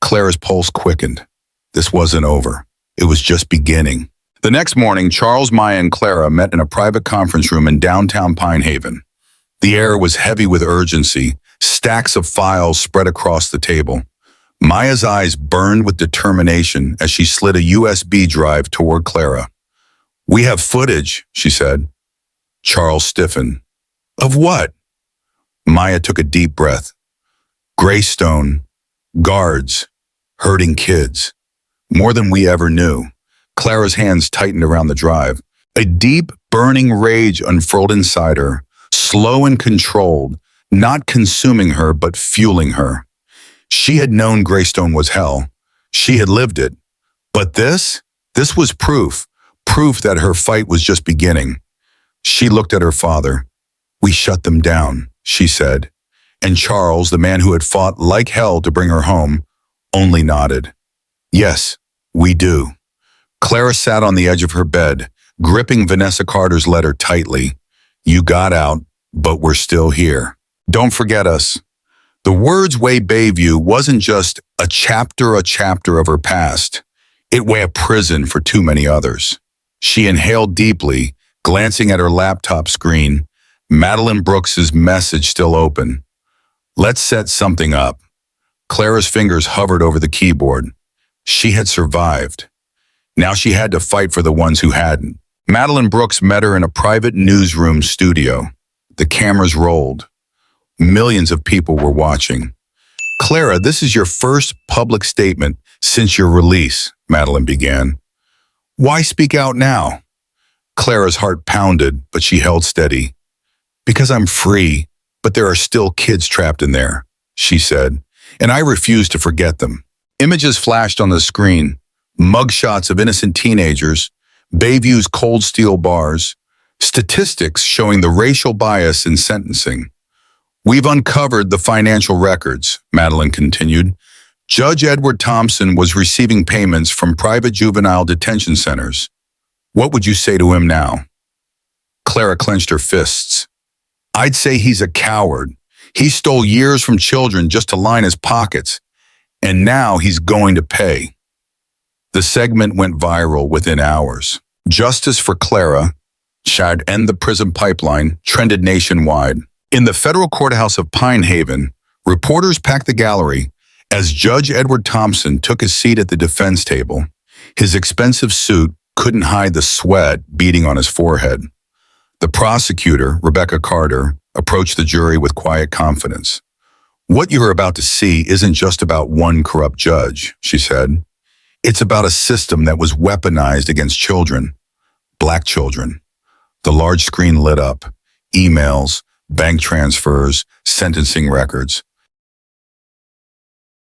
Clara's pulse quickened. This wasn't over. It was just beginning. The next morning, Charles, Maya, and Clara met in a private conference room in downtown Pine Haven. The air was heavy with urgency, stacks of files spread across the table. Maya's eyes burned with determination as she slid a USB drive toward Clara. "We have footage," she said. Charles stiffened. "Of what?" Maya took a deep breath. "Greystone, guards, hurting kids. More than we ever knew." Clara's hands tightened around the drive. A deep, burning rage unfurled inside her, slow and controlled, not consuming her but fueling her. She had known Greystone was hell. She had lived it. But this was proof that her fight was just beginning. She looked at her father. "We shut them down," she said. And Charles, the man who had fought like hell to bring her home, only nodded. "Yes, we do." Clara sat on the edge of her bed, gripping Vanessa Carter's letter tightly. "You got out, but we're still here. Don't forget us." The words Way Bayview wasn't just a chapter of her past. It was a prison for too many others. She inhaled deeply, glancing at her laptop screen. Madeline Brooks's message still open. "Let's set something up." Clara's fingers hovered over the keyboard. She had survived. Now she had to fight for the ones who hadn't. Madeline Brooks met her in a private newsroom studio. The cameras rolled. Millions of people were watching. "Clara, this is your first public statement since your release," Madeline began. "Why speak out now?" Clara's heart pounded, but she held steady. "Because I'm free, but there are still kids trapped in there," she said, "and I refuse to forget them." Images flashed on the screen. Mugshots of innocent teenagers, Bayview's cold steel bars, statistics showing the racial bias in sentencing. "We've uncovered the financial records," Madeline continued. "Judge Edward Thompson was receiving payments from private juvenile detention centers. What would you say to him now?" Clara clenched her fists. "I'd say he's a coward. He stole years from children just to line his pockets, and now he's going to pay." The segment went viral within hours. Justice for Clara, should end the prison pipeline, trended nationwide. In the federal courthouse of Pine Haven, reporters packed the gallery as Judge Edward Thompson took his seat at the defense table. His expensive suit couldn't hide the sweat beading on his forehead. The prosecutor, Rebecca Carter, approached the jury with quiet confidence. What you are about to see isn't just about one corrupt judge, she said. It's about a system that was weaponized against children, black children. The large screen lit up. Emails, bank transfers, sentencing records.